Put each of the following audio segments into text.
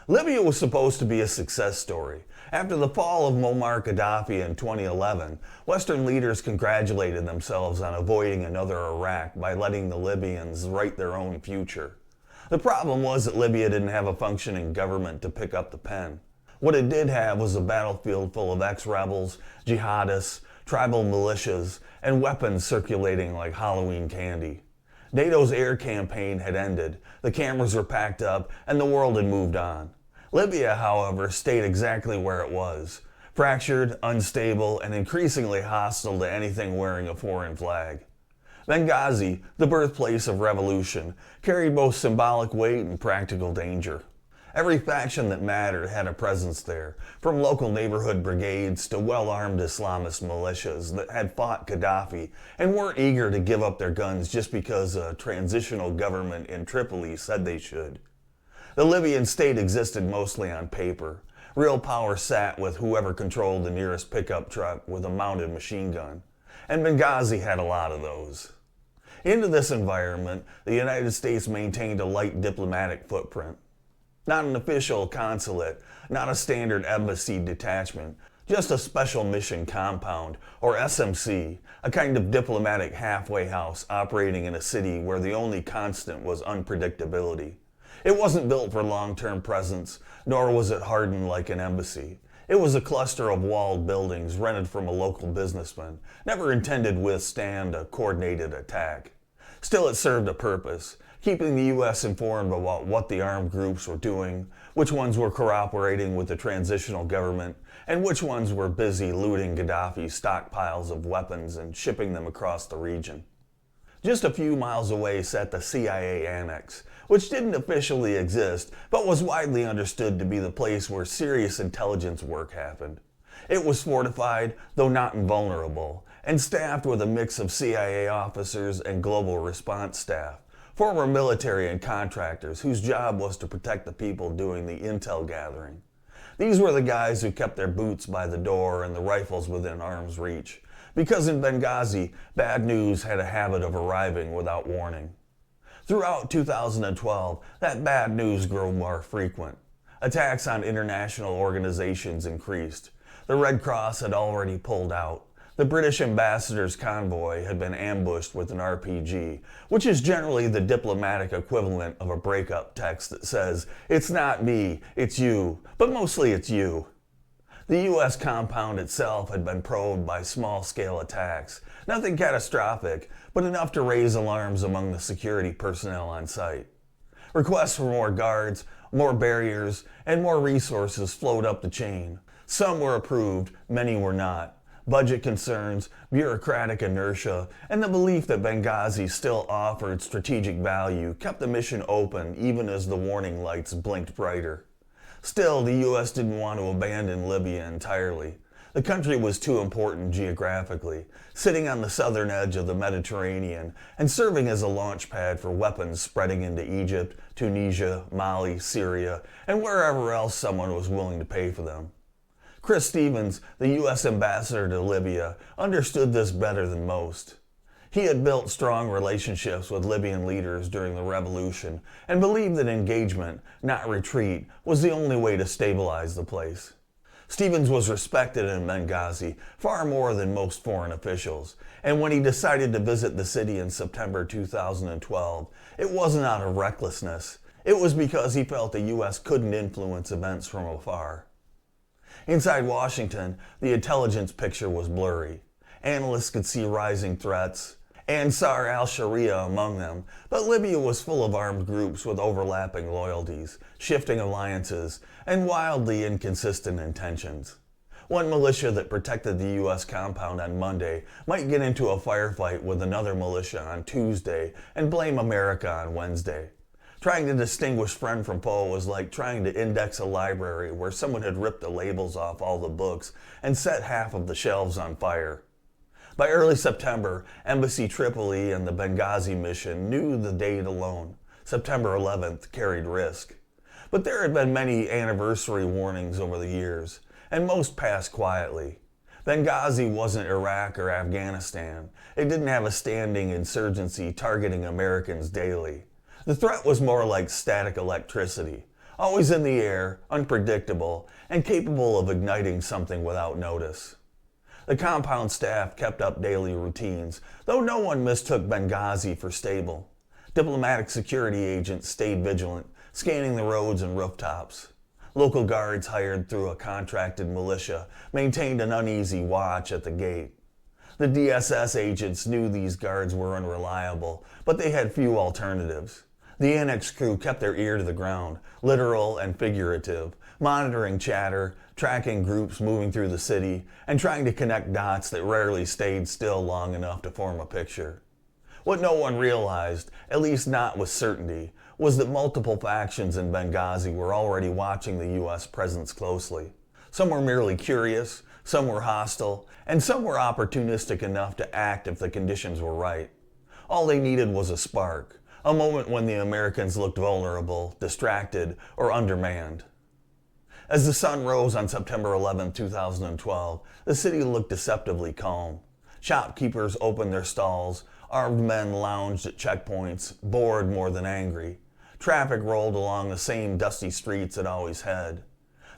Libya was supposed to be a success story. After the fall of Muammar Gaddafi in 2011, Western leaders congratulated themselves on avoiding another Iraq by letting the Libyans write their own future. The problem was that Libya didn't have a functioning government to pick up the pen. What it did have was a battlefield full of ex-rebels, jihadists, tribal militias, and weapons circulating like Halloween candy. NATO's air campaign had ended, the cameras were packed up, and the world had moved on. Libya, however, stayed exactly where it was, fractured, unstable, and increasingly hostile to anything wearing a foreign flag. Benghazi, the birthplace of revolution, carried both symbolic weight and practical danger. Every faction that mattered had a presence there, from local neighborhood brigades to well-armed Islamist militias that had fought Gaddafi and weren't eager to give up their guns just because a transitional government in Tripoli said they should. The Libyan state existed mostly on paper. Real power sat with whoever controlled the nearest pickup truck with a mounted machine gun, and Benghazi had a lot of those. Into this environment, the United States maintained a light diplomatic footprint. Not an official consulate, not a standard embassy detachment, just a special mission compound, or SMC, a kind of diplomatic halfway house operating in a city where the only constant was unpredictability. It wasn't built for long-term presence, nor was it hardened like an embassy. It was a cluster of walled buildings rented from a local businessman, never intended to withstand a coordinated attack. Still, it served a purpose, keeping the U.S. informed about what the armed groups were doing, which ones were cooperating with the transitional government, and which ones were busy looting Gaddafi's stockpiles of weapons and shipping them across the region. Just a few miles away sat the CIA Annex, which didn't officially exist, but was widely understood to be the place where serious intelligence work happened. It was fortified, though not invulnerable, and staffed with a mix of CIA officers and global response staff, former military and contractors whose job was to protect the people doing the intel gathering. These were the guys who kept their boots by the door and the rifles within arm's reach, because in Benghazi, bad news had a habit of arriving without warning. Throughout 2012, that bad news grew more frequent. Attacks on international organizations increased. The Red Cross had already pulled out. The British ambassador's convoy had been ambushed with an RPG, which is generally the diplomatic equivalent of a breakup text that says, "It's not me, it's you, but mostly it's you." The U.S. compound itself had been probed by small-scale attacks, nothing catastrophic, but enough to raise alarms among the security personnel on site. Requests for more guards, more barriers, and more resources flowed up the chain. Some were approved, many were not. Budget concerns, bureaucratic inertia, and the belief that Benghazi still offered strategic value kept the mission open even as the warning lights blinked brighter. Still, the U.S. didn't want to abandon Libya entirely. The country was too important geographically, sitting on the southern edge of the Mediterranean and serving as a launch pad for weapons spreading into Egypt, Tunisia, Mali, Syria, and wherever else someone was willing to pay for them. Chris Stevens, the U.S. ambassador to Libya, understood this better than most. He had built strong relationships with Libyan leaders during the revolution and believed that engagement, not retreat, was the only way to stabilize the place. Stevens was respected in Benghazi far more than most foreign officials, and when he decided to visit the city in September 2012, it wasn't out of recklessness. It was because he felt the U.S. couldn't influence events from afar. Inside Washington, the intelligence picture was blurry. Analysts could see rising threats, Ansar al-Sharia among them, but Libya was full of armed groups with overlapping loyalties, shifting alliances, and wildly inconsistent intentions. One militia that protected the U.S. compound on Monday might get into a firefight with another militia on Tuesday and blame America on Wednesday. Trying to distinguish friend from foe was like trying to index a library where someone had ripped the labels off all the books and set half of the shelves on fire. By early September, Embassy Tripoli and the Benghazi mission knew the date alone. September 11th carried risk. But there had been many anniversary warnings over the years, and most passed quietly. Benghazi wasn't Iraq or Afghanistan. It didn't have a standing insurgency targeting Americans daily. The threat was more like static electricity, always in the air, unpredictable, and capable of igniting something without notice. The compound staff kept up daily routines, though no one mistook Benghazi for stable. Diplomatic security agents stayed vigilant, scanning the roads and rooftops. Local guards hired through a contracted militia maintained an uneasy watch at the gate. The DSS agents knew these guards were unreliable, but they had few alternatives. The Annex crew kept their ear to the ground, literal and figurative, monitoring chatter, tracking groups moving through the city, and trying to connect dots that rarely stayed still long enough to form a picture. What no one realized, at least not with certainty, was that multiple factions in Benghazi were already watching the U.S. presence closely. Some were merely curious, some were hostile, and some were opportunistic enough to act if the conditions were right. All they needed was a spark, a moment when the Americans looked vulnerable, distracted, or undermanned. As the sun rose on September 11, 2012, the city looked deceptively calm. Shopkeepers opened their stalls, armed men lounged at checkpoints, bored more than angry. Traffic rolled along the same dusty streets it always had.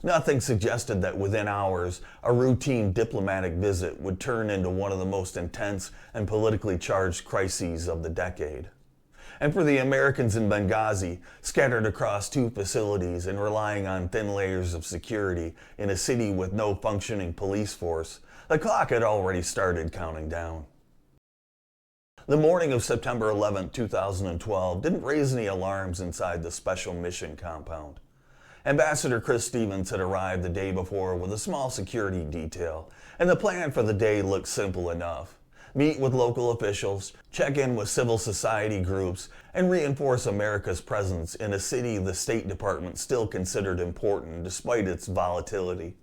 Nothing suggested that within hours, a routine diplomatic visit would turn into one of the most intense and politically charged crises of the decade. And for the Americans in Benghazi, scattered across two facilities and relying on thin layers of security in a city with no functioning police force, the clock had already started counting down. The morning of September 11, 2012 didn't raise any alarms inside the Special Mission compound. Ambassador Chris Stevens had arrived the day before with a small security detail, and the plan for the day looked simple enough. Meet with local officials, check in with civil society groups, and reinforce America's presence in a city the State Department still considered important despite its volatility.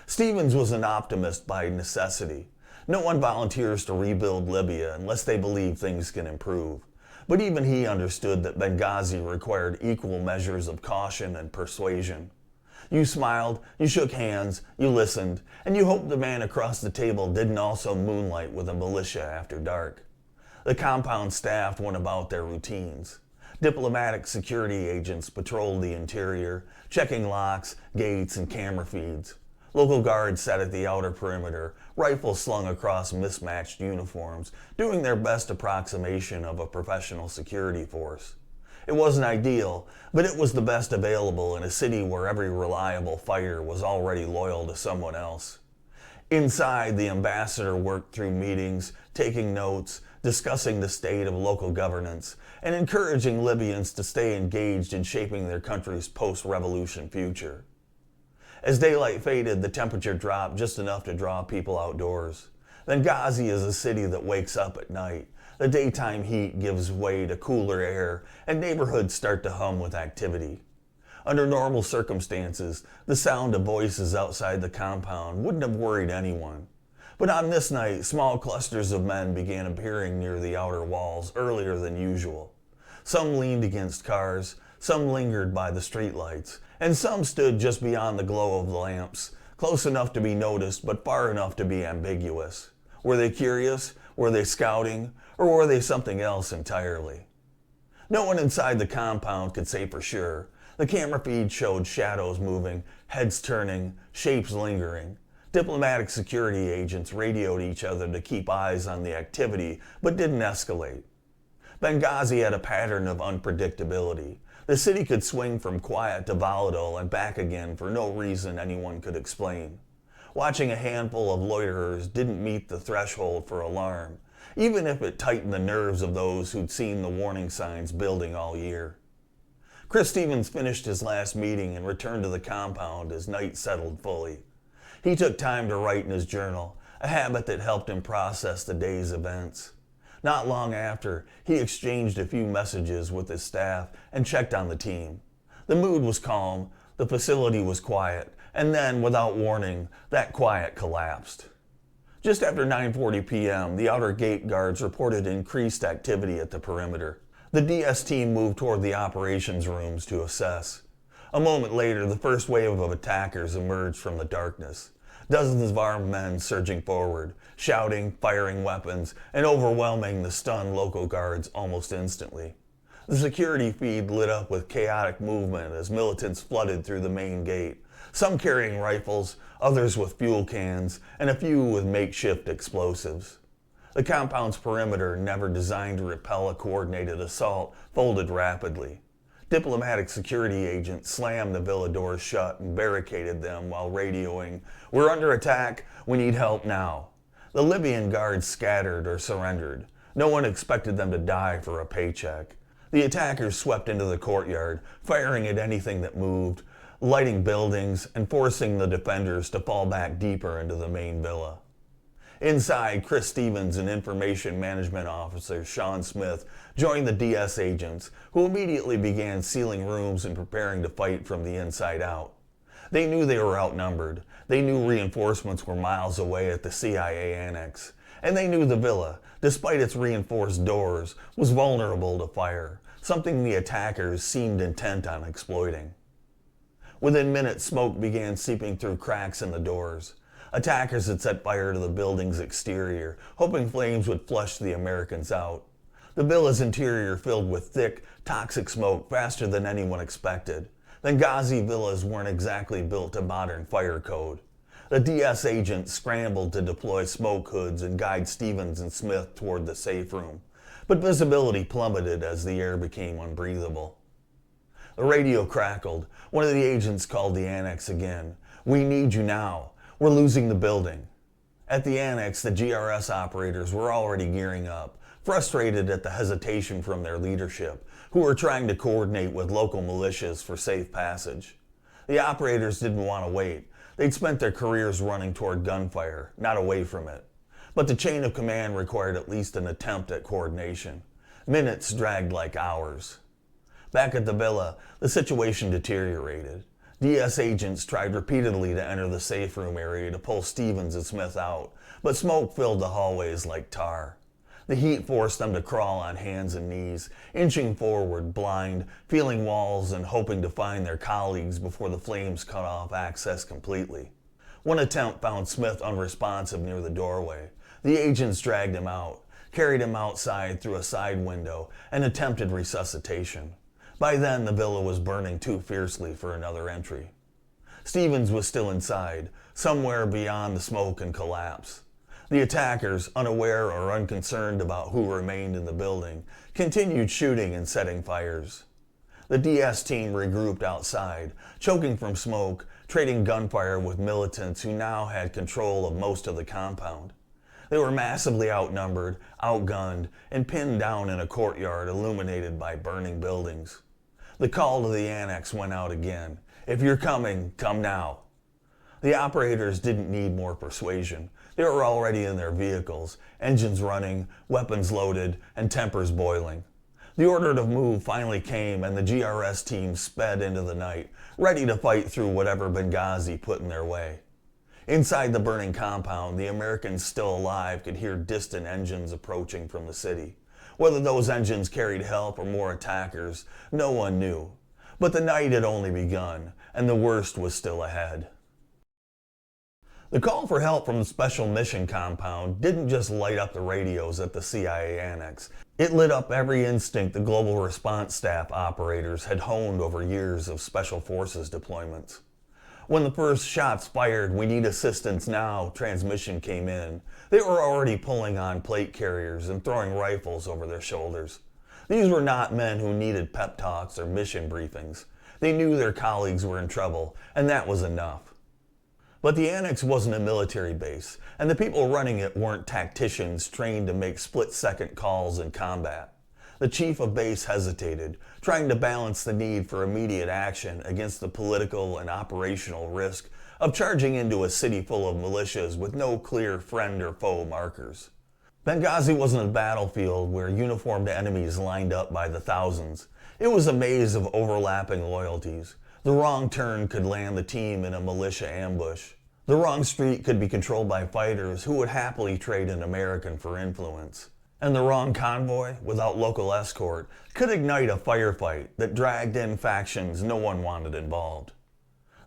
Stevens was an optimist by necessity. No one volunteers to rebuild Libya unless they believe things can improve. But even he understood that Benghazi required equal measures of caution and persuasion. You smiled, you shook hands, you listened, and you hoped the man across the table didn't also moonlight with a militia after dark. The compound staff went about their routines. Diplomatic security agents patrolled the interior, checking locks, gates, and camera feeds. Local guards sat at the outer perimeter, rifles slung across mismatched uniforms, doing their best approximation of a professional security force. It wasn't ideal, but it was the best available in a city where every reliable fighter was already loyal to someone else. Inside, the ambassador worked through meetings, taking notes, discussing the state of local governance, and encouraging Libyans to stay engaged in shaping their country's post-revolution future. As daylight faded, the temperature dropped just enough to draw people outdoors. Benghazi is a city that wakes up at night. The daytime heat gives way to cooler air, and neighborhoods start to hum with activity. Under normal circumstances, the sound of voices outside the compound wouldn't have worried anyone. But on this night, small clusters of men began appearing near the outer walls earlier than usual. Some leaned against cars, some lingered by the streetlights, and some stood just beyond the glow of the lamps, close enough to be noticed but far enough to be ambiguous. Were they curious? Were they scouting? Or were they something else entirely? No one inside the compound could say for sure. The camera feed showed shadows moving, heads turning, shapes lingering. Diplomatic security agents radioed each other to keep eyes on the activity, but didn't escalate. Benghazi had a pattern of unpredictability. The city could swing from quiet to volatile and back again for no reason anyone could explain. Watching a handful of loiterers didn't meet the threshold for alarm, even if it tightened the nerves of those who'd seen the warning signs building all year. Chris Stevens finished his last meeting and returned to the compound as night settled fully. He took time to write in his journal, a habit that helped him process the day's events. Not long after, he exchanged a few messages with his staff and checked on the team. The mood was calm, the facility was quiet, and then, without warning, that quiet collapsed. Just after 9:40 p.m., the outer gate guards reported increased activity at the perimeter. The DS team moved toward the operations rooms to assess. A moment later, the first wave of attackers emerged from the darkness. Dozens of armed men surging forward, shouting, firing weapons, and overwhelming the stunned local guards almost instantly. The security feed lit up with chaotic movement as militants flooded through the main gate, some carrying rifles, others with fuel cans, and a few with makeshift explosives. The compound's perimeter, never designed to repel a coordinated assault, folded rapidly. Diplomatic security agents slammed the villa doors shut and barricaded them while radioing, "We're under attack, we need help now." The Libyan guards scattered or surrendered. No one expected them to die for a paycheck. The attackers swept into the courtyard, firing at anything that moved, lighting buildings, and forcing the defenders to fall back deeper into the main villa. Inside, Chris Stevens and Information Management Officer Sean Smith joined the DS agents, who immediately began sealing rooms and preparing to fight from the inside out. They knew they were outnumbered. They knew reinforcements were miles away at the CIA annex. And they knew the villa, despite its reinforced doors, was vulnerable to fire, something the attackers seemed intent on exploiting. Within minutes, smoke began seeping through cracks in the doors. Attackers had set fire to the building's exterior, hoping flames would flush the Americans out. The villa's interior filled with thick, toxic smoke faster than anyone expected. Benghazi villas weren't exactly built to modern fire code. The DS agents scrambled to deploy smoke hoods and guide Stevens and Smith toward the safe room, but visibility plummeted as the air became unbreathable. The radio crackled. One of the agents called the annex again. "We need you now. We're losing the building." At the annex, the GRS operators were already gearing up, frustrated at the hesitation from their leadership, who were trying to coordinate with local militias for safe passage. The operators didn't want to wait. They'd spent their careers running toward gunfire, not away from it. But the chain of command required at least an attempt at coordination. Minutes dragged like hours. Back at the villa, the situation deteriorated. DS agents tried repeatedly to enter the safe room area to pull Stevens and Smith out, but smoke filled the hallways like tar. The heat forced them to crawl on hands and knees, inching forward, blind, feeling walls and hoping to find their colleagues before the flames cut off access completely. One attempt found Smith unresponsive near the doorway. The agents dragged him out, carried him outside through a side window, and attempted resuscitation. By then, the villa was burning too fiercely for another entry. Stevens was still inside, somewhere beyond the smoke and collapse. The attackers, unaware or unconcerned about who remained in the building, continued shooting and setting fires. The DS team regrouped outside, choking from smoke, trading gunfire with militants who now had control of most of the compound. They were massively outnumbered, outgunned, and pinned down in a courtyard illuminated by burning buildings. The call to the annex went out again. "If you're coming, come now." The operators didn't need more persuasion. They were already in their vehicles, engines running, weapons loaded, and tempers boiling. The order to move finally came, and the GRS team sped into the night, ready to fight through whatever Benghazi put in their way. Inside the burning compound, the Americans still alive could hear distant engines approaching from the city. Whether those engines carried help or more attackers, no one knew. But the night had only begun, and the worst was still ahead. The call for help from the Special Mission Compound didn't just light up the radios at the CIA annex. It lit up every instinct the Global Response Staff operators had honed over years of Special Forces deployments. When the first shots fired, "We need assistance now," transmission came in, they were already pulling on plate carriers and throwing rifles over their shoulders. These were not men who needed pep talks or mission briefings. They knew their colleagues were in trouble, and that was enough. But the annex wasn't a military base, and the people running it weren't tacticians trained to make split-second calls in combat. The chief of base hesitated, trying to balance the need for immediate action against the political and operational risk of charging into a city full of militias with no clear friend or foe markers. Benghazi wasn't a battlefield where uniformed enemies lined up by the thousands. It was a maze of overlapping loyalties. The wrong turn could land the team in a militia ambush. The wrong street could be controlled by fighters who would happily trade an American for influence. And the wrong convoy, without local escort, could ignite a firefight that dragged in factions no one wanted involved.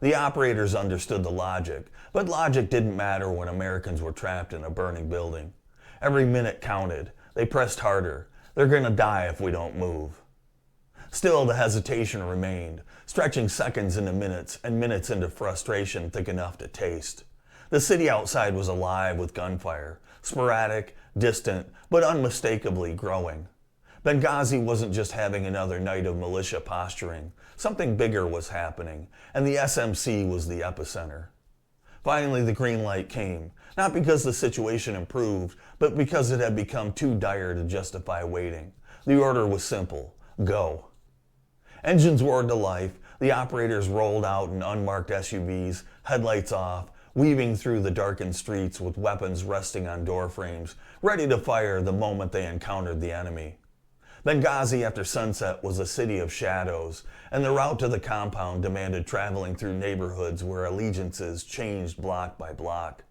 The operators understood the logic, but logic didn't matter when Americans were trapped in a burning building. Every minute counted. They pressed harder. "They're gonna die if we don't move." Still, the hesitation remained, stretching seconds into minutes and minutes into frustration thick enough to taste. The city outside was alive with gunfire, sporadic, distant, but unmistakably growing. Benghazi wasn't just having another night of militia posturing. Something bigger was happening, and the SMC was the epicenter. Finally, the green light came, not because the situation improved, but because it had become too dire to justify waiting. The order was simple: go. Engines roared to life, the operators rolled out in unmarked SUVs, headlights off, weaving through the darkened streets with weapons resting on door frames, ready to fire the moment they encountered the enemy. Benghazi after sunset was a city of shadows, and the route to the compound demanded traveling through neighborhoods where allegiances changed block by block.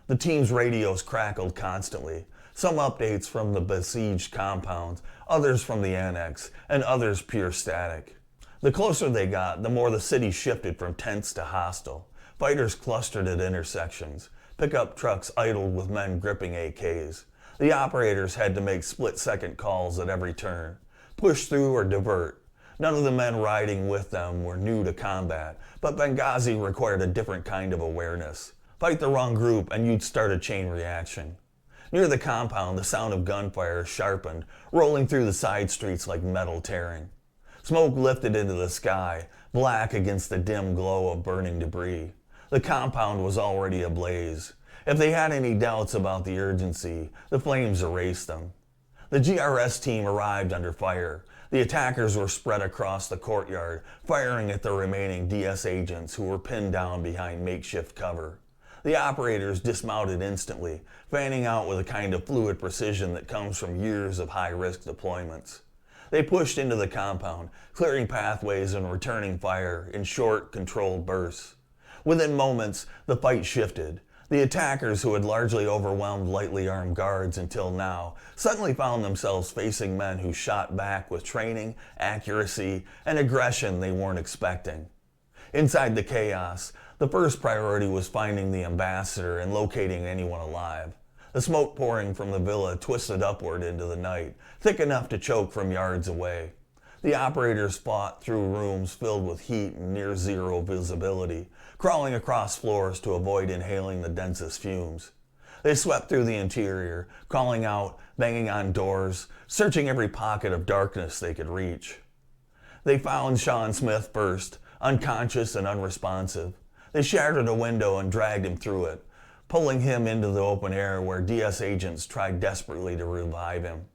The team's radios crackled constantly, some updates from the besieged compounds, others from the annex, and others pure static. The closer they got, the more the city shifted from tense to hostile. Fighters clustered at intersections. Pickup trucks idled with men gripping AKs. The operators had to make split-second calls at every turn. Push through or divert. None of the men riding with them were new to combat, but Benghazi required a different kind of awareness. Fight the wrong group and you'd start a chain reaction. Near the compound, the sound of gunfire sharpened, rolling through the side streets like metal tearing. Smoke lifted into the sky, black against the dim glow of burning debris. The compound was already ablaze. If they had any doubts about the urgency, the flames erased them. The GRS team arrived under fire. The attackers were spread across the courtyard, firing at the remaining DS agents who were pinned down behind makeshift cover. The operators dismounted instantly, fanning out with a kind of fluid precision that comes from years of high-risk deployments. They pushed into the compound, clearing pathways and returning fire in short, controlled bursts. Within moments, the fight shifted. The attackers, who had largely overwhelmed lightly armed guards until now, suddenly found themselves facing men who shot back with training, accuracy, and aggression they weren't expecting. Inside the chaos, the first priority was finding the ambassador and locating anyone alive. The smoke pouring from the villa twisted upward into the night, thick enough to choke from yards away. The operators fought through rooms filled with heat and near-zero visibility, crawling across floors to avoid inhaling the densest fumes. They swept through the interior, calling out, banging on doors, searching every pocket of darkness they could reach. They found Sean Smith first, unconscious and unresponsive. They shattered a window and dragged him through it, pulling him into the open air where DS agents tried desperately to revive him.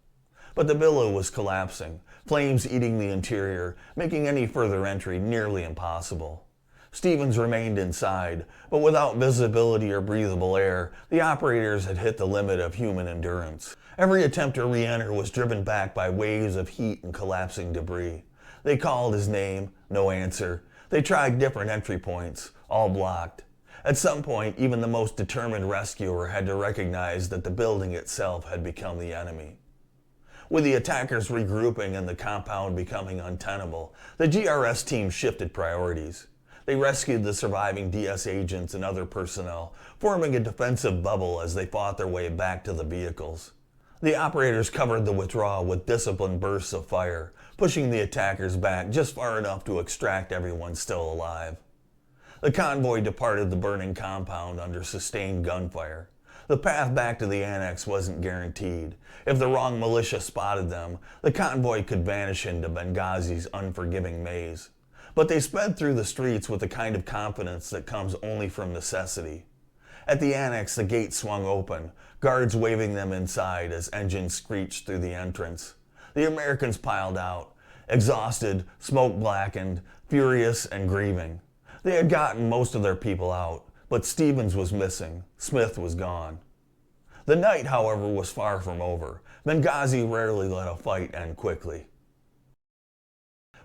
But the villa was collapsing, flames eating the interior, making any further entry nearly impossible. Stevens remained inside, but without visibility or breathable air, the operators had hit the limit of human endurance. Every attempt to re-enter was driven back by waves of heat and collapsing debris. They called his name, no answer. They tried different entry points, all blocked. At some point, even the most determined rescuer had to recognize that the building itself had become the enemy. With the attackers regrouping and the compound becoming untenable, the GRS team shifted priorities. They rescued the surviving DS agents and other personnel, forming a defensive bubble as they fought their way back to the vehicles. The operators covered the withdrawal with disciplined bursts of fire, pushing the attackers back just far enough to extract everyone still alive. The convoy departed the burning compound under sustained gunfire. The path back to the annex wasn't guaranteed. If the wrong militia spotted them, the convoy could vanish into Benghazi's unforgiving maze. But they sped through the streets with the kind of confidence that comes only from necessity. At the annex, the gate swung open, guards waving them inside as engines screeched through the entrance. The Americans piled out, exhausted, smoke-blackened, furious, and grieving. They had gotten most of their people out, but Stevens was missing. Smith was gone. The night, however, was far from over. Benghazi rarely let a fight end quickly.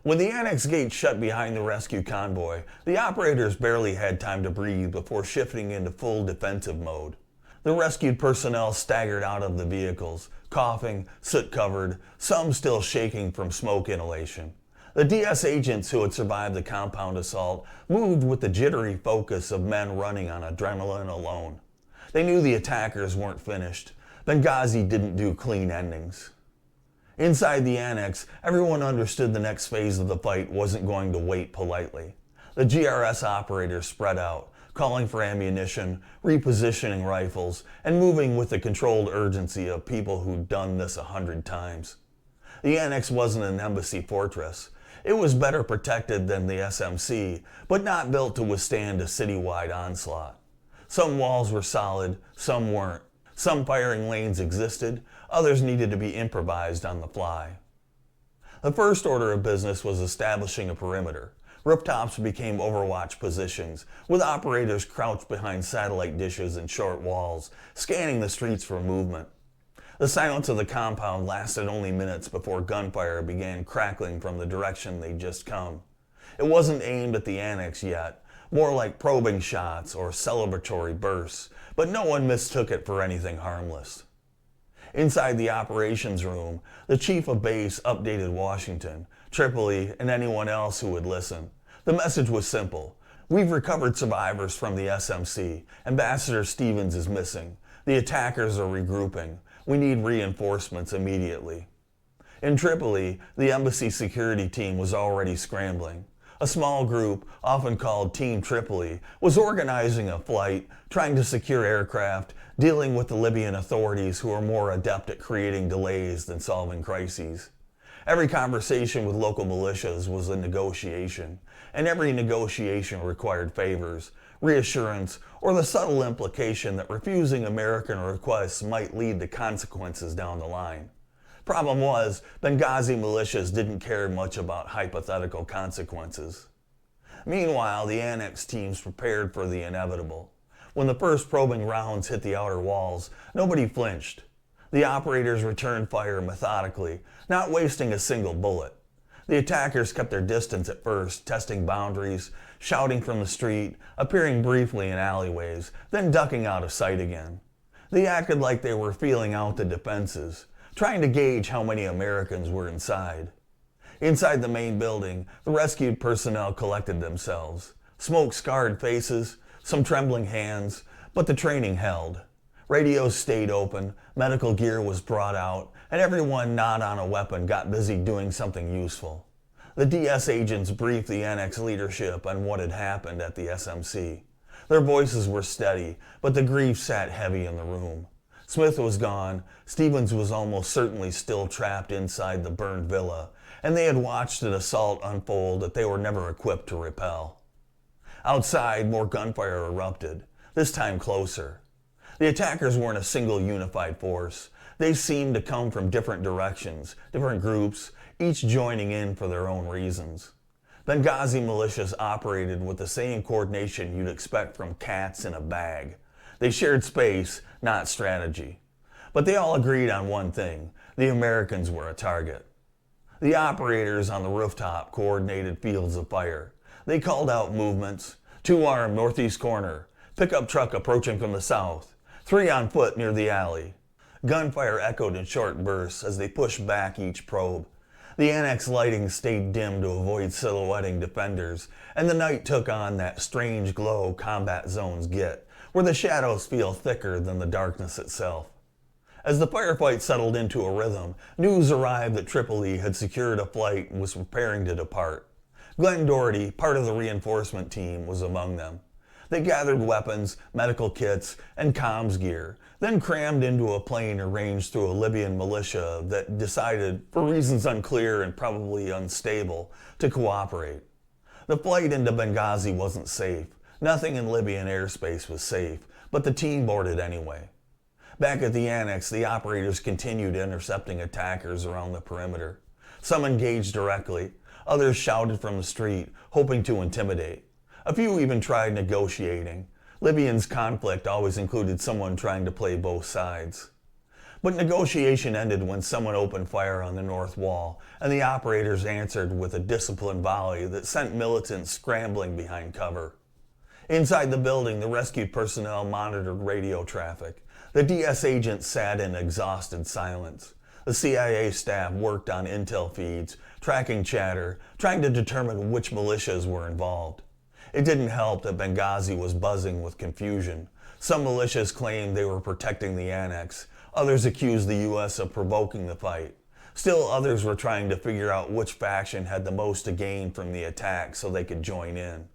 When the annex gate shut behind the rescue convoy, the operators barely had time to breathe before shifting into full defensive mode. The rescued personnel staggered out of the vehicles, coughing, soot-covered, some still shaking from smoke inhalation. The DS agents who had survived the compound assault moved with the jittery focus of men running on adrenaline alone. They knew the attackers weren't finished. Benghazi didn't do clean endings. Inside the annex, everyone understood the next phase of the fight wasn't going to wait politely. The GRS operators spread out, calling for ammunition, repositioning rifles, and moving with the controlled urgency of people who'd done this 100 times. The annex wasn't an embassy fortress. It was better protected than the SMC, but not built to withstand a citywide onslaught. Some walls were solid, some weren't. Some firing lanes existed, others needed to be improvised on the fly. The first order of business was establishing a perimeter. Rooftops became overwatch positions, with operators crouched behind satellite dishes and short walls, scanning the streets for movement. The silence of the compound lasted only minutes before gunfire began crackling from the direction they'd just come. It wasn't aimed at the annex yet, more like probing shots or celebratory bursts, but no one mistook it for anything harmless. Inside the operations room, the chief of base updated Washington, Tripoli, and anyone else who would listen. The message was simple. We've recovered survivors from the SMC. Ambassador Stevens is missing. The attackers are regrouping. We need reinforcements immediately. In Tripoli, the embassy security team was already scrambling. A small group, often called Team Tripoli, was organizing a flight, trying to secure aircraft, dealing with the Libyan authorities who are more adept at creating delays than solving crises. Every conversation with local militias was a negotiation, and every negotiation required favors, reassurance, or the subtle implication that refusing American requests might lead to consequences down the line. Problem was, Benghazi militias didn't care much about hypothetical consequences. Meanwhile, the annex teams prepared for the inevitable. When the first probing rounds hit the outer walls, nobody flinched. The operators returned fire methodically, not wasting a single bullet. The attackers kept their distance at first, testing boundaries, shouting from the street, appearing briefly in alleyways, then ducking out of sight again. They acted like they were feeling out the defenses, trying to gauge how many Americans were inside. Inside the main building, the rescued personnel collected themselves. Smoke-scarred faces, some trembling hands, but the training held. Radios stayed open, medical gear was brought out, and everyone not on a weapon got busy doing something useful. The DS agents briefed the annex leadership on what had happened at the SMC. Their voices were steady, but the grief sat heavy in the room. Smith was gone, Stevens was almost certainly still trapped inside the burned villa, and they had watched an assault unfold that they were never equipped to repel. Outside, more gunfire erupted, this time closer. The attackers weren't a single unified force. They seemed to come from different directions, different groups, each joining in for their own reasons. Benghazi militias operated with the same coordination you'd expect from cats in a bag. They shared space, not strategy. But they all agreed on one thing: the Americans were a target. The operators on the rooftop coordinated fields of fire. They called out movements: 2 armed northeast corner, pickup truck approaching from the south, 3 on foot near the alley. Gunfire echoed in short bursts as they pushed back each probe. The annex lighting stayed dim to avoid silhouetting defenders, and the night took on that strange glow combat zones get, where the shadows feel thicker than the darkness itself. As the firefight settled into a rhythm, news arrived that Tripoli had secured a flight and was preparing to depart. Glenn Doherty, part of the reinforcement team, was among them. They gathered weapons, medical kits, and comms gear, then crammed into a plane arranged through a Libyan militia that decided, for reasons unclear and probably unstable, to cooperate. The flight into Benghazi wasn't safe. Nothing in Libyan airspace was safe, but the team boarded anyway. Back at the annex, the operators continued intercepting attackers around the perimeter. Some engaged directly, others shouted from the street, hoping to intimidate. A few even tried negotiating. Libyan's conflict always included someone trying to play both sides. But negotiation ended when someone opened fire on the north wall, and the operators answered with a disciplined volley that sent militants scrambling behind cover. Inside the building, the rescued personnel monitored radio traffic. The DS agents sat in exhausted silence. The CIA staff worked on intel feeds, tracking chatter, trying to determine which militias were involved. It didn't help that Benghazi was buzzing with confusion. Some militias claimed they were protecting the annex. Others accused the U.S. of provoking the fight. Still, others were trying to figure out which faction had the most to gain from the attack so they could join in.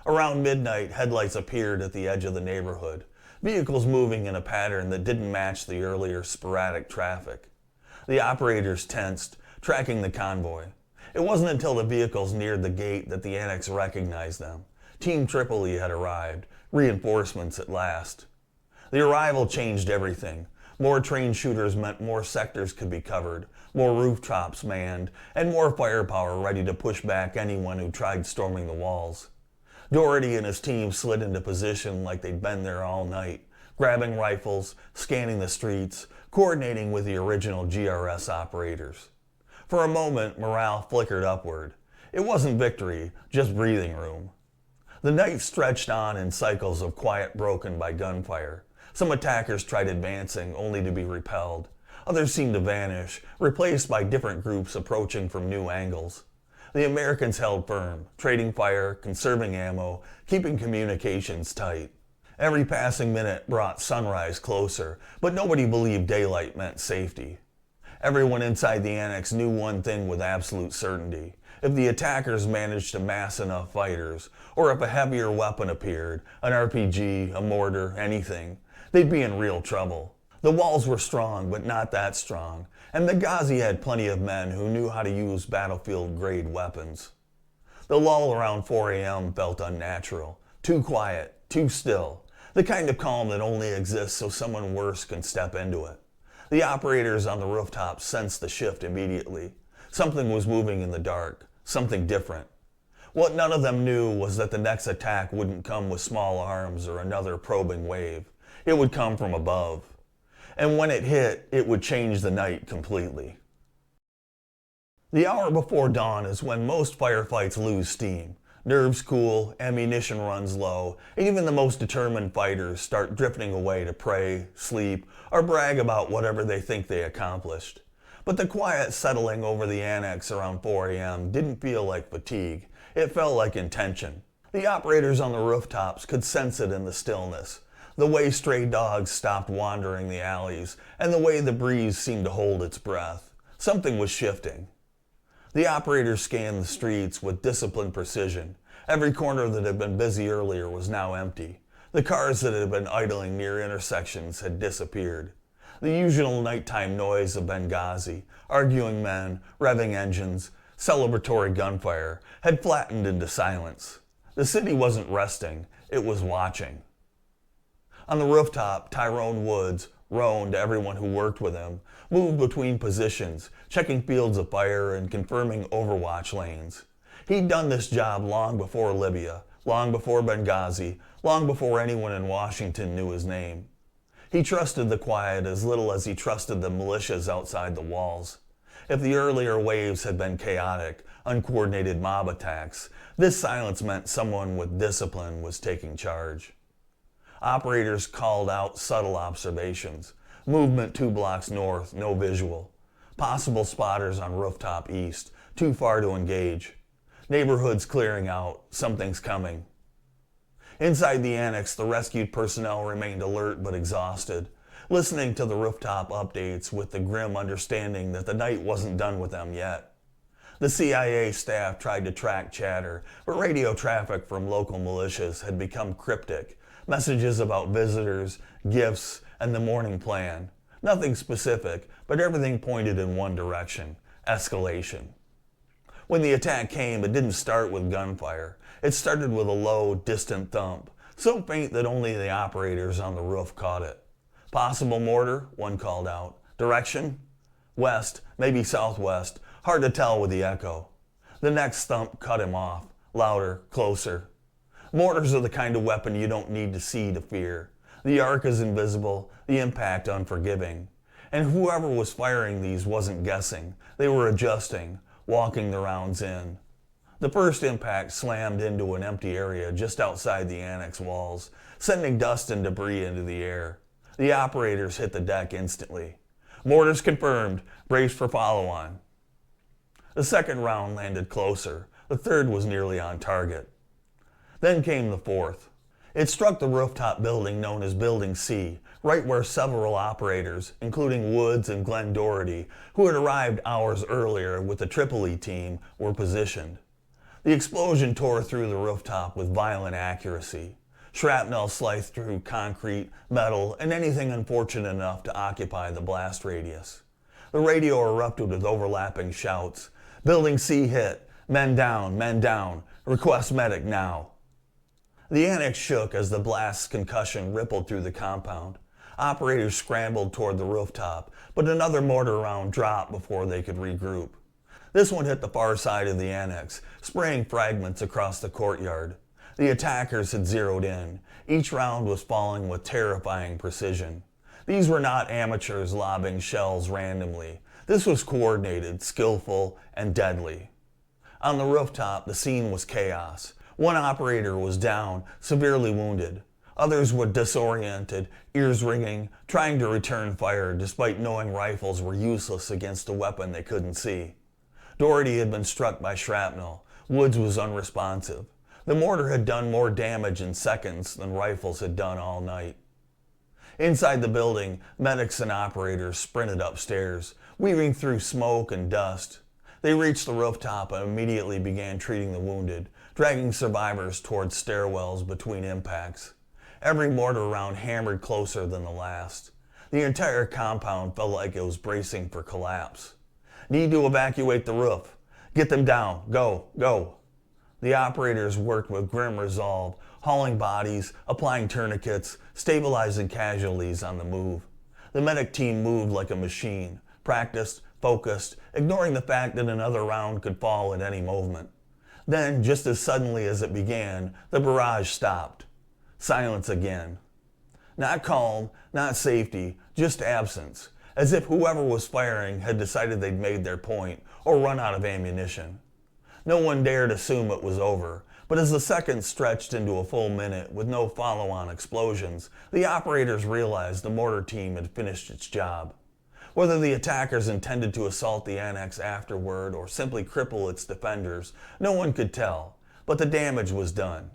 Around midnight, headlights appeared at the edge of the neighborhood, vehicles moving in a pattern that didn't match the earlier sporadic traffic. The operators tensed, tracking the convoy. It wasn't until the vehicles neared the gate that the Annex recognized them. Team Tripoli had arrived, reinforcements at last. The arrival changed everything. More trained shooters meant more sectors could be covered, more rooftops manned, and more firepower ready to push back anyone who tried storming the walls. Doherty and his team slid into position like they'd been there all night, grabbing rifles, scanning the streets, coordinating with the original GRS operators. For a moment, morale flickered upward. It wasn't victory, just breathing room. The night stretched on in cycles of quiet broken by gunfire. Some attackers tried advancing, only to be repelled. Others seemed to vanish, replaced by different groups approaching from new angles. The Americans held firm, trading fire, conserving ammo, keeping communications tight. Every passing minute brought sunrise closer, but nobody believed daylight meant safety. Everyone inside the Annex knew one thing with absolute certainty. If the attackers managed to mass enough fighters, or if a heavier weapon appeared, an RPG, a mortar, anything, they'd be in real trouble. The walls were strong, but not that strong, and Benghazi had plenty of men who knew how to use battlefield-grade weapons. The lull around 4 a.m. felt unnatural, too quiet, too still, the kind of calm that only exists so someone worse can step into it. The operators on the rooftop sensed the shift immediately. Something was moving in the dark, something different. What none of them knew was that the next attack wouldn't come with small arms or another probing wave. It would come from above. And when it hit, it would change the night completely. The hour before dawn is when most firefights lose steam. Nerves cool, ammunition runs low, and even the most determined fighters start drifting away to pray, sleep, or brag about whatever they think they accomplished. But the quiet settling over the Annex around 4 a.m. didn't feel like fatigue. It felt like intention. The operators on the rooftops could sense it in the stillness. The way stray dogs stopped wandering the alleys, and the way the breeze seemed to hold its breath. Something was shifting. The operators scanned the streets with disciplined precision. Every corner that had been busy earlier was now empty. The cars that had been idling near intersections had disappeared. The usual nighttime noise of Benghazi, arguing men, revving engines, celebratory gunfire, had flattened into silence. The city wasn't resting, it was watching. On the rooftop, Tyrone Woods, Roan to everyone who worked with him, moved between positions, checking fields of fire and confirming overwatch lanes. He'd done this job long before Libya, long before Benghazi, long before anyone in Washington knew his name. He trusted the quiet as little as he trusted the militias outside the walls. If the earlier waves had been chaotic, uncoordinated mob attacks, this silence meant someone with discipline was taking charge. Operators called out subtle observations. Movement 2 blocks north, no visual. Possible spotters on rooftop east, too far to engage. Neighborhoods clearing out, something's coming. Inside the Annex, the rescued personnel remained alert but exhausted, listening to the rooftop updates with the grim understanding that the night wasn't done with them yet. The CIA staff tried to track chatter, but radio traffic from local militias had become cryptic. Messages about visitors, gifts, and the morning plan. Nothing specific, but everything pointed in one direction: escalation. When the attack came, it didn't start with gunfire. It started with a low, distant thump, so faint that only the operators on the roof caught it. Possible mortar, one called out. Direction? West, maybe southwest, hard to tell with the echo. The next thump cut him off, louder, closer. Mortars are the kind of weapon you don't need to see to fear. The arc is invisible, the impact unforgiving. And whoever was firing these wasn't guessing. They were adjusting, walking the rounds in. The first impact slammed into an empty area just outside the Annex walls, sending dust and debris into the air. The operators hit the deck instantly. Mortars confirmed, brace for follow-on. The second round landed closer. The third was nearly on target. Then came the fourth. It struck the rooftop building known as Building C, right where several operators, including Woods and Glenn Doherty, who had arrived hours earlier with the Tripoli team, were positioned. The explosion tore through the rooftop with violent accuracy. Shrapnel sliced through concrete, metal, and anything unfortunate enough to occupy the blast radius. The radio erupted with overlapping shouts. Building C hit. Men down, request medic now. The annex shook as the blast's concussion rippled through the compound. Operators scrambled toward the rooftop, but another mortar round dropped before they could regroup. This one hit the far side of the annex, spraying fragments across the courtyard. The attackers had zeroed in. Each round was falling with terrifying precision. These were not amateurs lobbing shells randomly. This was coordinated, skillful, and deadly. On the rooftop, the scene was chaos. One operator was down, severely wounded. Others were disoriented, ears ringing, trying to return fire despite knowing rifles were useless against a weapon they couldn't see. Doherty had been struck by shrapnel. Woods was unresponsive. The mortar had done more damage in seconds than rifles had done all night. Inside the building, medics and operators sprinted upstairs, weaving through smoke and dust. They reached the rooftop and immediately began treating the wounded, dragging survivors towards stairwells between impacts. Every mortar round hammered closer than the last. The entire compound felt like it was bracing for collapse. Need to evacuate the roof. Get them down. Go, go. The operators worked with grim resolve, hauling bodies, applying tourniquets, stabilizing casualties on the move. The medic team moved like a machine, practiced, focused, ignoring the fact that another round could fall at any moment. Then, just as suddenly as it began, the barrage stopped. Silence again. Not calm, not safety, just absence, as if whoever was firing had decided they'd made their point or run out of ammunition. No one dared assume it was over, but as the seconds stretched into a full minute with no follow-on explosions, the operators realized the mortar team had finished its job. Whether the attackers intended to assault the annex afterward or simply cripple its defenders, no one could tell, but the damage was done.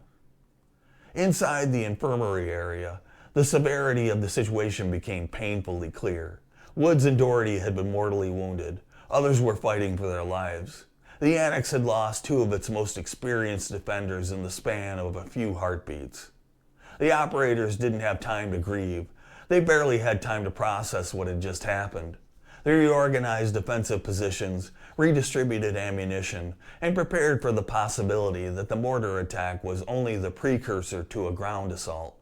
Inside the infirmary area, the severity of the situation became painfully clear. Woods and Doherty had been mortally wounded. Others were fighting for their lives. The annex had lost two of its most experienced defenders in the span of a few heartbeats. The operators didn't have time to grieve. They barely had time to process what had just happened. They reorganized defensive positions, redistributed ammunition, and prepared for the possibility that the mortar attack was only the precursor to a ground assault.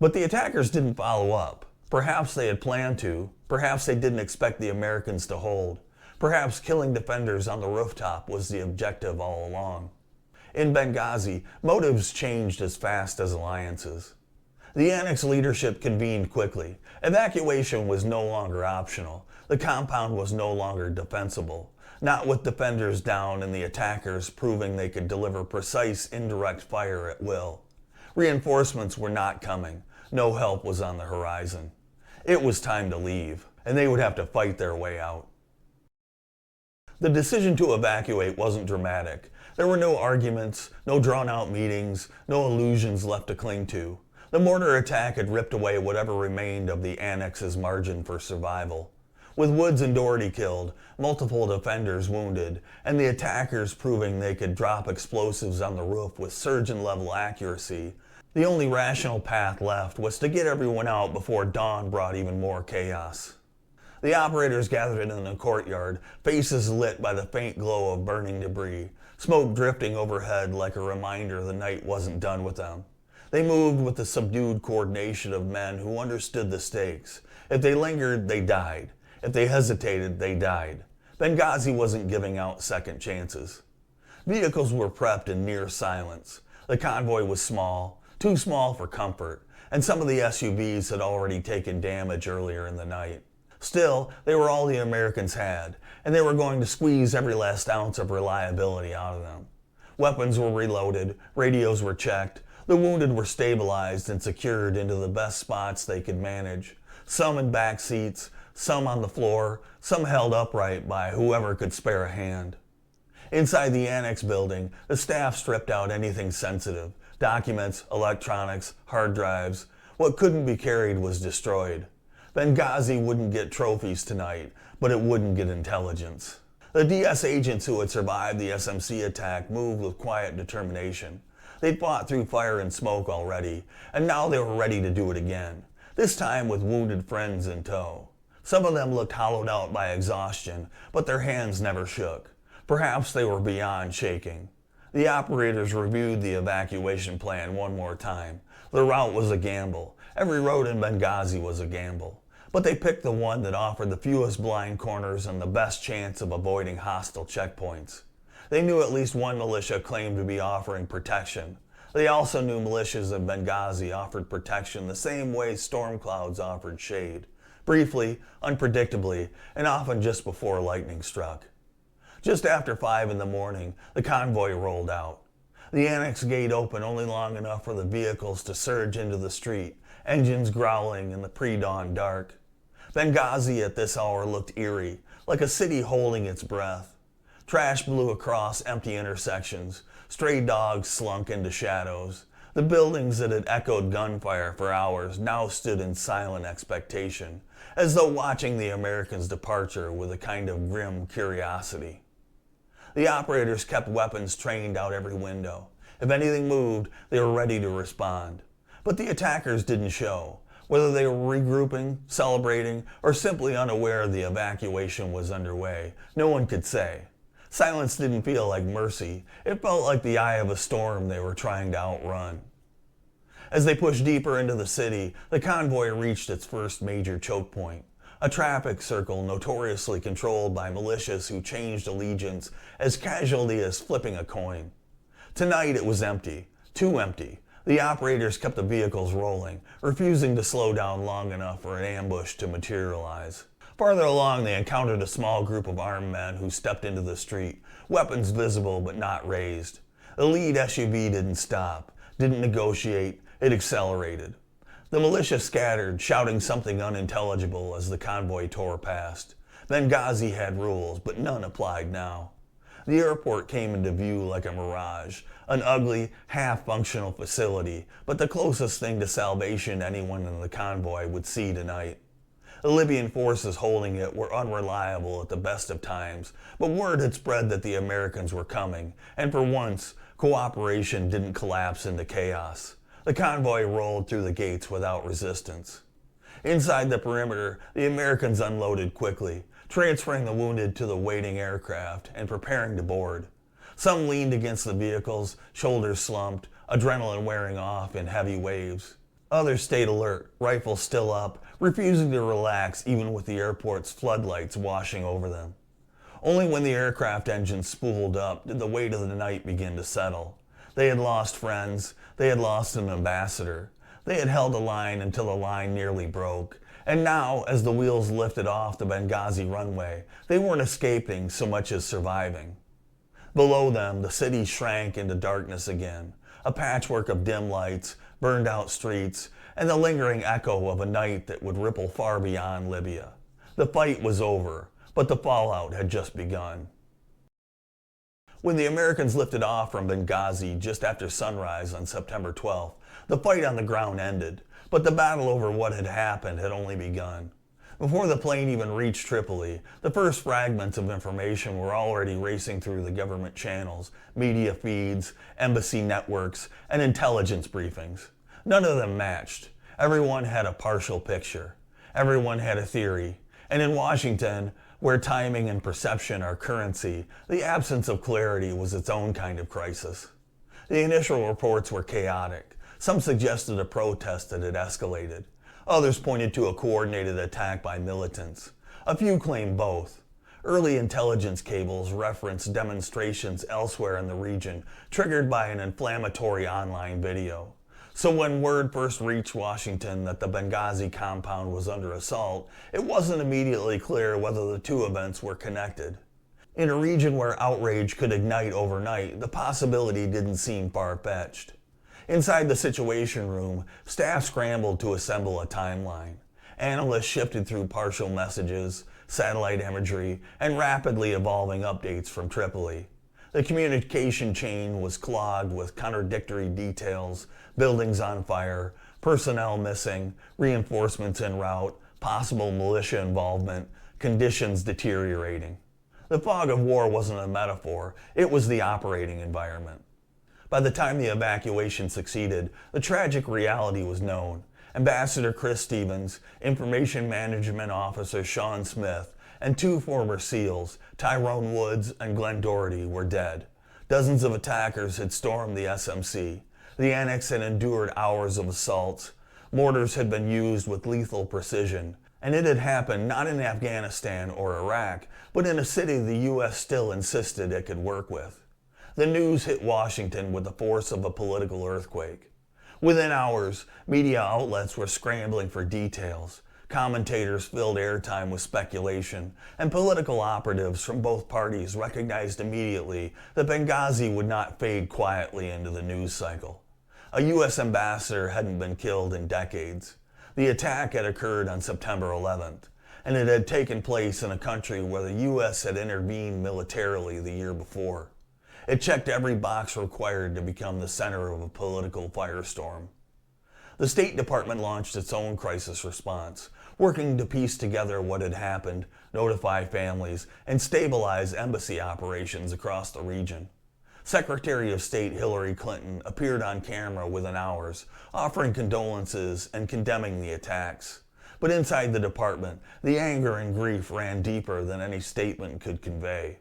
But the attackers didn't follow up. Perhaps they had planned to. Perhaps they didn't expect the Americans to hold. Perhaps killing defenders on the rooftop was the objective all along. In Benghazi, motives changed as fast as alliances. The annex leadership convened quickly. Evacuation was no longer optional. The compound was no longer defensible, not with defenders down and the attackers proving they could deliver precise indirect fire at will. Reinforcements were not coming. No help was on the horizon. It was time to leave, and they would have to fight their way out. The decision to evacuate wasn't dramatic. There were no arguments, no drawn-out meetings, no illusions left to cling to. The mortar attack had ripped away whatever remained of the annex's margin for survival. With Woods and Doherty killed, multiple defenders wounded, and the attackers proving they could drop explosives on the roof with surgeon-level accuracy, the only rational path left was to get everyone out before dawn brought even more chaos. The operators gathered in the courtyard, faces lit by the faint glow of burning debris, smoke drifting overhead like a reminder the night wasn't done with them. They moved with the subdued coordination of men who understood the stakes. If they lingered, they died. If they hesitated, they died. Benghazi wasn't giving out second chances. Vehicles were prepped in near silence. The convoy was small, too small for comfort, and some of the SUVs had already taken damage earlier in the night. Still, they were all the Americans had, and they were going to squeeze every last ounce of reliability out of them. Weapons were reloaded, radios were checked, the wounded were stabilized and secured into the best spots they could manage, some in back seats, some on the floor, some held upright by whoever could spare a hand. Inside the annex building, the staff stripped out anything sensitive, Documents, electronics, hard drives. What couldn't be carried was destroyed. Benghazi wouldn't get trophies tonight, but it wouldn't get intelligence. The DS agents who had survived the SMC attack moved with quiet determination. They'd fought through fire and smoke already, and now they were ready to do it again, this time with wounded friends in tow. Some of them looked hollowed out by exhaustion, but their hands never shook. Perhaps they were beyond shaking. The operators reviewed the evacuation plan one more time. The route was a gamble. Every road in Benghazi was a gamble. But they picked the one that offered the fewest blind corners and the best chance of avoiding hostile checkpoints. They knew at least one militia claimed to be offering protection. They also knew militias in Benghazi offered protection the same way storm clouds offered shade. Briefly, unpredictably, and often just before lightning struck. Just after 5 in the morning, the convoy rolled out. The annex gate opened only long enough for the vehicles to surge into the street, engines growling in the pre-dawn dark. Benghazi at this hour looked eerie, like a city holding its breath. Trash blew across empty intersections. Stray dogs slunk into shadows. The buildings that had echoed gunfire for hours now stood in silent expectation, as though watching the Americans' departure with a kind of grim curiosity. The operators kept weapons trained out every window. If anything moved, they were ready to respond. But the attackers didn't show. Whether they were regrouping, celebrating, or simply unaware the evacuation was underway, no one could say. Silence didn't feel like mercy. It felt like the eye of a storm they were trying to outrun. As they pushed deeper into the city, the convoy reached its first major choke point. A traffic circle notoriously controlled by militias who changed allegiance as casually as flipping a coin. Tonight it was empty, too empty. The operators kept the vehicles rolling, refusing to slow down long enough for an ambush to materialize. Farther along, they encountered a small group of armed men who stepped into the street, weapons visible but not raised. The lead SUV didn't stop, didn't negotiate, it accelerated. The militia scattered, shouting something unintelligible as the convoy tore past. Benghazi had rules, but none applied now. The airport came into view like a mirage, an ugly, half-functional facility, but the closest thing to salvation anyone in the convoy would see tonight. The Libyan forces holding it were unreliable at the best of times, but word had spread that the Americans were coming, and for once, cooperation didn't collapse into chaos. The convoy rolled through the gates without resistance. Inside the perimeter, the Americans unloaded quickly, transferring the wounded to the waiting aircraft and preparing to board. Some leaned against the vehicles, shoulders slumped, adrenaline wearing off in heavy waves. Others stayed alert, rifles still up, refusing to relax even with the airport's floodlights washing over them. Only when the aircraft engines spooled up did the weight of the night begin to settle. They had lost friends, they had lost an ambassador. They had held a line until the line nearly broke. And now, as the wheels lifted off the Benghazi runway, they weren't escaping so much as surviving. Below them, the city shrank into darkness again, a patchwork of dim lights, burned out streets, and the lingering echo of a night that would ripple far beyond Libya. The fight was over, but the fallout had just begun. When the Americans lifted off from Benghazi just after sunrise on September 12th, the fight on the ground ended, but the battle over what had happened had only begun. Before the plane even reached Tripoli, the first fragments of information were already racing through the government channels, media feeds, embassy networks, and intelligence briefings. None of them matched. Everyone had a partial picture. Everyone had a theory. And in Washington, where timing and perception are currency, the absence of clarity was its own kind of crisis. The initial reports were chaotic. Some suggested a protest that had escalated. Others pointed to a coordinated attack by militants. A few claimed both. Early intelligence cables referenced demonstrations elsewhere in the region, triggered by an inflammatory online video. So when word first reached Washington that the Benghazi compound was under assault, it wasn't immediately clear whether the two events were connected. In a region where outrage could ignite overnight, the possibility didn't seem far-fetched. Inside the Situation Room, staff scrambled to assemble a timeline. Analysts shifted through partial messages, satellite imagery, and rapidly evolving updates from Tripoli. The communication chain was clogged with contradictory details, buildings on fire, personnel missing, reinforcements en route, possible militia involvement, conditions deteriorating. The fog of war wasn't a metaphor, it was the operating environment. By the time the evacuation succeeded, the tragic reality was known. Ambassador Chris Stevens, Information Management Officer Sean Smith, and 2 former SEALs, Tyrone Woods and Glenn Doherty, were dead. Dozens of attackers had stormed the SMC. The annex had endured hours of assaults. Mortars had been used with lethal precision. And it had happened not in Afghanistan or Iraq, but in a city the U.S. still insisted it could work with. The news hit Washington with the force of a political earthquake. Within hours, media outlets were scrambling for details. Commentators filled airtime with speculation, and political operatives from both parties recognized immediately that Benghazi would not fade quietly into the news cycle. A U.S. ambassador hadn't been killed in decades. The attack had occurred on September 11th, and it had taken place in a country where the U.S. had intervened militarily the year before. It checked every box required to become the center of a political firestorm. The State Department launched its own crisis response, working to piece together what had happened, notify families, and stabilize embassy operations across the region. Secretary of State Hillary Clinton appeared on camera within hours, offering condolences and condemning the attacks. But inside the department, the anger and grief ran deeper than any statement could convey.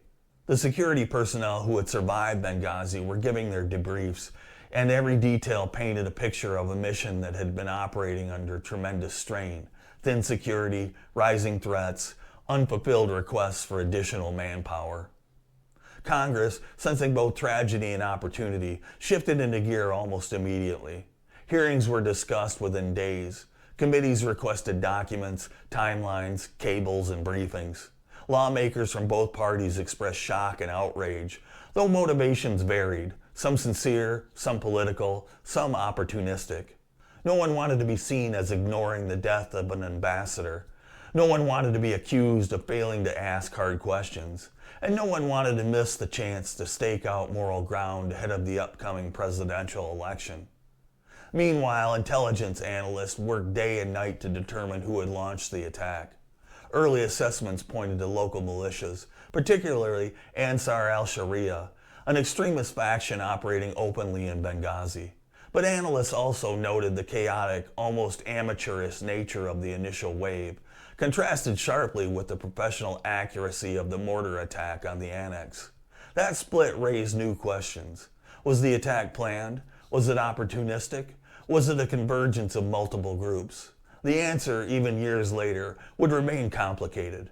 The security personnel who had survived Benghazi were giving their debriefs, and every detail painted a picture of a mission that had been operating under tremendous strain: thin security, rising threats, unfulfilled requests for additional manpower. Congress, sensing both tragedy and opportunity, shifted into gear almost immediately. Hearings were discussed within days. Committees requested documents, timelines, cables, and briefings. Lawmakers from both parties expressed shock and outrage, though motivations varied, some sincere, some political, some opportunistic. No one wanted to be seen as ignoring the death of an ambassador. No one wanted to be accused of failing to ask hard questions. And no one wanted to miss the chance to stake out moral ground ahead of the upcoming presidential election. Meanwhile, intelligence analysts worked day and night to determine who had launched the attack. Early assessments pointed to local militias, particularly Ansar al-Sharia, an extremist faction operating openly in Benghazi. But analysts also noted the chaotic, almost amateurish nature of the initial wave, contrasted sharply with the professional accuracy of the mortar attack on the annex. That split raised new questions. Was the attack planned? Was it opportunistic? Was it a convergence of multiple groups? The answer, even years later, would remain complicated.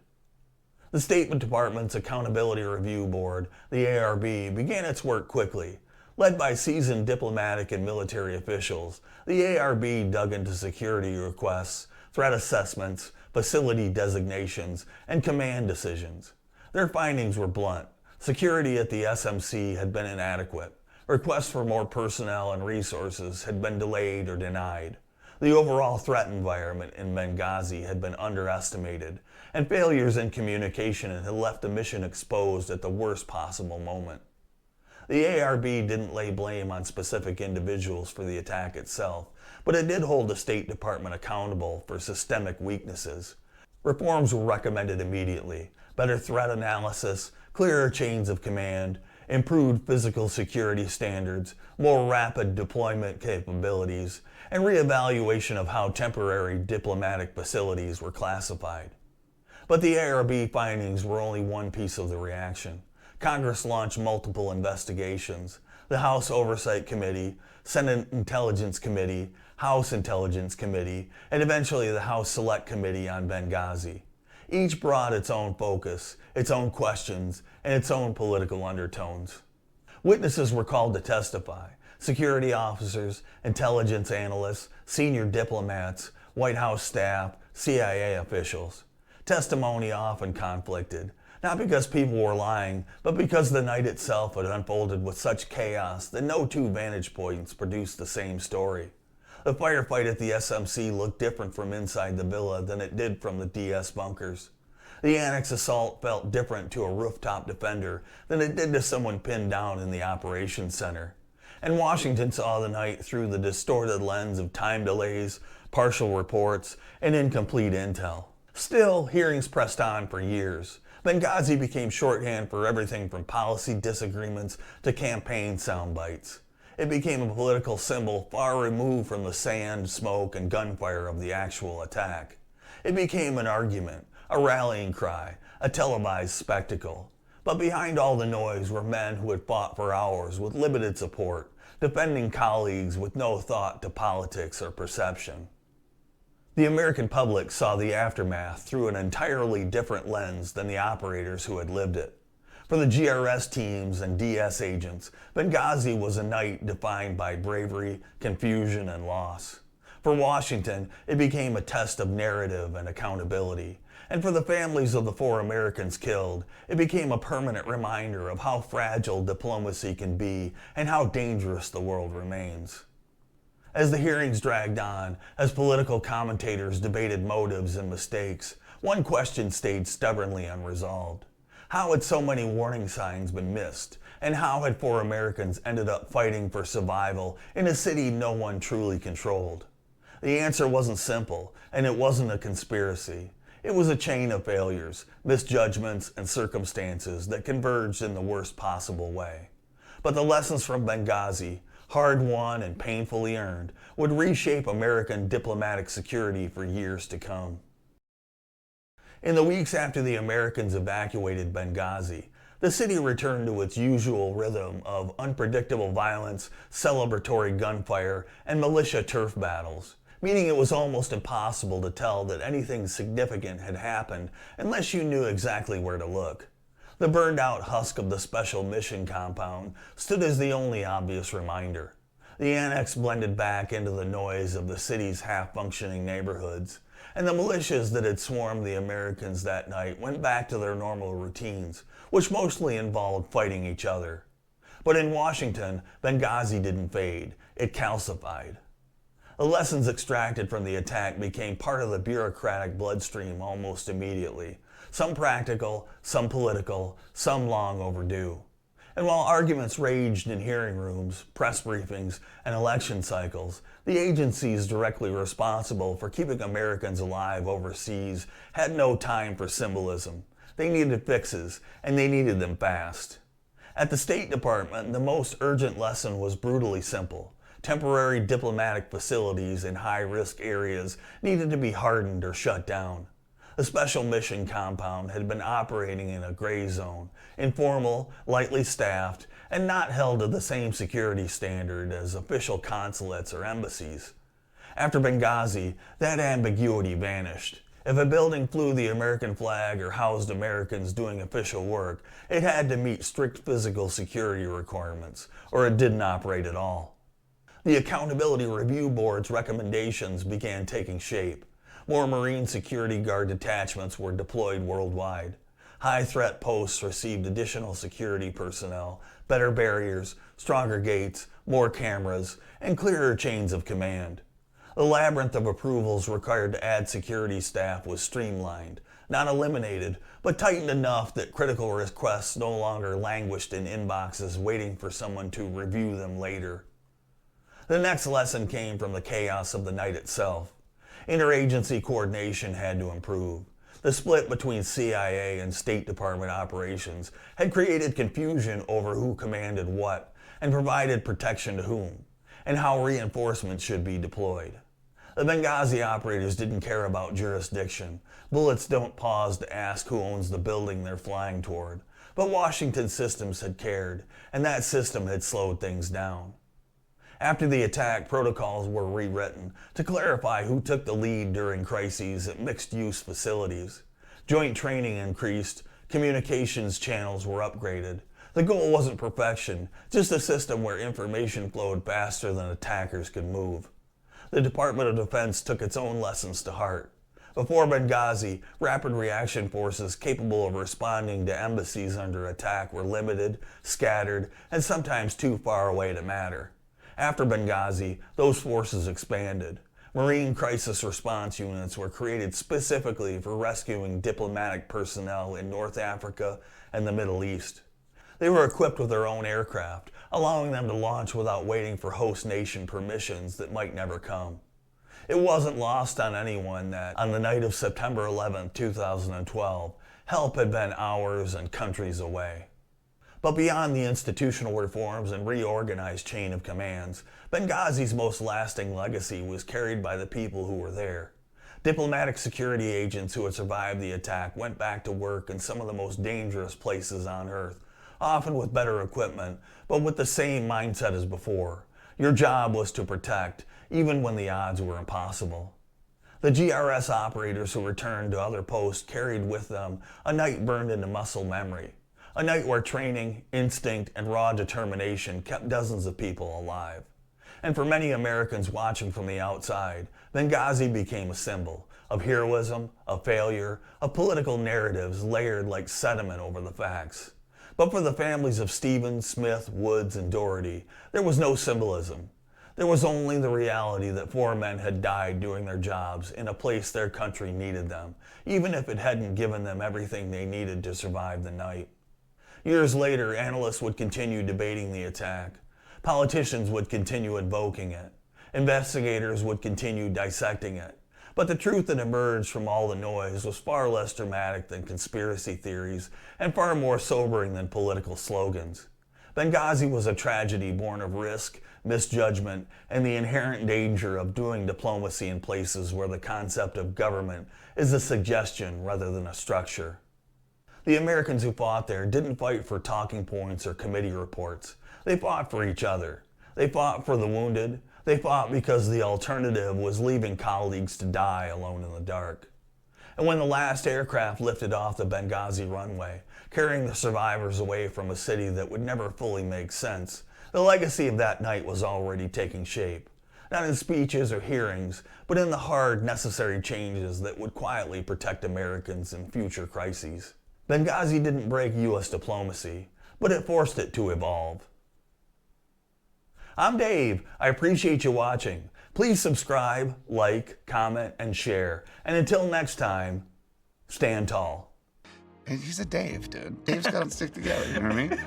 The State Department's Accountability Review Board, the ARB, began its work quickly. Led by seasoned diplomatic and military officials, the ARB dug into security requests, threat assessments, facility designations, and command decisions. Their findings were blunt. Security at the SMC had been inadequate. Requests for more personnel and resources had been delayed or denied. The overall threat environment in Benghazi had been underestimated, and failures in communication had left the mission exposed at the worst possible moment. The ARB didn't lay blame on specific individuals for the attack itself, but it did hold the State Department accountable for systemic weaknesses. Reforms were recommended immediately: better threat analysis, clearer chains of command, improved physical security standards, more rapid deployment capabilities, and reevaluation of how temporary diplomatic facilities were classified. But the ARB findings were only one piece of the reaction. Congress launched multiple investigations. The House Oversight Committee, Senate Intelligence Committee, House Intelligence Committee, and eventually the House Select Committee on Benghazi. Each brought its own focus, its own questions, and its own political undertones. Witnesses were called to testify: security officers, intelligence analysts, senior diplomats, White House staff, CIA officials. Testimony often conflicted, not because people were lying, but because the night itself had unfolded with such chaos that no two vantage points produced the same story. The firefight at the SMC looked different from inside the villa than it did from the DS bunkers. The Annex assault felt different to a rooftop defender than it did to someone pinned down in the operations center. And Washington saw the night through the distorted lens of time delays, partial reports, and incomplete intel. Still, hearings pressed on for years. Benghazi became shorthand for everything from policy disagreements to campaign sound bites. It became a political symbol far removed from the sand, smoke, and gunfire of the actual attack. It became an argument, a rallying cry, a televised spectacle. But behind all the noise were men who had fought for hours with limited support, defending colleagues with no thought to politics or perception. The American public saw the aftermath through an entirely different lens than the operators who had lived it. For the GRS teams and DS agents, Benghazi was a night defined by bravery, confusion, and loss. For Washington, it became a test of narrative and accountability. And for the families of the 4 Americans killed, it became a permanent reminder of how fragile diplomacy can be and how dangerous the world remains. As the hearings dragged on, as political commentators debated motives and mistakes, one question stayed stubbornly unresolved. How had so many warning signs been missed? And how had 4 Americans ended up fighting for survival in a city no one truly controlled? The answer wasn't simple, and it wasn't a conspiracy. It was a chain of failures, misjudgments, and circumstances that converged in the worst possible way. But the lessons from Benghazi, hard-won and painfully earned, would reshape American diplomatic security for years to come. In the weeks after the Americans evacuated Benghazi, the city returned to its usual rhythm of unpredictable violence, celebratory gunfire, and militia turf battles, meaning it was almost impossible to tell that anything significant had happened unless you knew exactly where to look. The burned-out husk of the Special Mission Compound stood as the only obvious reminder. The Annex blended back into the noise of the city's half-functioning neighborhoods, and the militias that had swarmed the Americans that night went back to their normal routines, which mostly involved fighting each other. But in Washington, Benghazi didn't fade, it calcified. The lessons extracted from the attack became part of the bureaucratic bloodstream almost immediately, some practical, some political, some long overdue. And while arguments raged in hearing rooms, press briefings, and election cycles, the agencies directly responsible for keeping Americans alive overseas had no time for symbolism. They needed fixes, and they needed them fast. At the State Department, the most urgent lesson was brutally simple. Temporary diplomatic facilities in high-risk areas needed to be hardened or shut down. The Special Mission Compound had been operating in a gray zone, informal, lightly staffed, and not held to the same security standard as official consulates or embassies. After Benghazi, that ambiguity vanished. If a building flew the American flag or housed Americans doing official work, it had to meet strict physical security requirements, or it didn't operate at all. The Accountability Review Board's recommendations began taking shape. More Marine Security Guard detachments were deployed worldwide. High-threat posts received additional security personnel, better barriers, stronger gates, more cameras, and clearer chains of command. The labyrinth of approvals required to add security staff was streamlined, not eliminated, but tightened enough that critical requests no longer languished in inboxes waiting for someone to review them later. The next lesson came from the chaos of the night itself. Interagency coordination had to improve. The split between CIA and State Department operations had created confusion over who commanded what and provided protection to whom, and how reinforcements should be deployed. The Benghazi operators didn't care about jurisdiction. Bullets don't pause to ask who owns the building they're flying toward. But Washington systems had cared, and that system had slowed things down. After the attack, protocols were rewritten to clarify who took the lead during crises at mixed-use facilities. Joint training increased, communications channels were upgraded. The goal wasn't perfection, just a system where information flowed faster than attackers could move. The Department of Defense took its own lessons to heart. Before Benghazi, rapid reaction forces capable of responding to embassies under attack were limited, scattered, and sometimes too far away to matter. After Benghazi, those forces expanded. Marine crisis response units were created specifically for rescuing diplomatic personnel in North Africa and the Middle East. They were equipped with their own aircraft, allowing them to launch without waiting for host nation permissions that might never come. It wasn't lost on anyone that, on the night of September 11, 2012, help had been hours and countries away. But beyond the institutional reforms and reorganized chain of commands, Benghazi's most lasting legacy was carried by the people who were there. Diplomatic security agents who had survived the attack went back to work in some of the most dangerous places on Earth, often with better equipment, but with the same mindset as before. Your job was to protect, even when the odds were impossible. The GRS operators who returned to other posts carried with them a night burned into muscle memory, a night where training, instinct, and raw determination kept dozens of people alive. And for many Americans watching from the outside, Benghazi became a symbol of heroism, of failure, of political narratives layered like sediment over the facts. But for the families of Stevens, Smith, Woods, and Doherty, there was no symbolism. There was only the reality that 4 men had died doing their jobs in a place their country needed them, even if it hadn't given them everything they needed to survive the night. Years later, analysts would continue debating the attack. Politicians would continue invoking it. Investigators would continue dissecting it. But the truth that emerged from all the noise was far less dramatic than conspiracy theories and far more sobering than political slogans. Benghazi was a tragedy born of risk, misjudgment, and the inherent danger of doing diplomacy in places where the concept of government is a suggestion rather than a structure. The Americans who fought there didn't fight for talking points or committee reports. They fought for each other. They fought for the wounded. They fought because the alternative was leaving colleagues to die alone in the dark. And when the last aircraft lifted off the Benghazi runway, carrying the survivors away from a city that would never fully make sense, the legacy of that night was already taking shape. Not in speeches or hearings, but in the hard, necessary changes that would quietly protect Americans in future crises. Benghazi didn't break U.S. diplomacy, but it forced it to evolve. I'm Dave. I appreciate you watching. Please subscribe, like, comment, and share. And until next time, stand tall. He's a Dave, dude. Dave's got to stick together, you know what I mean?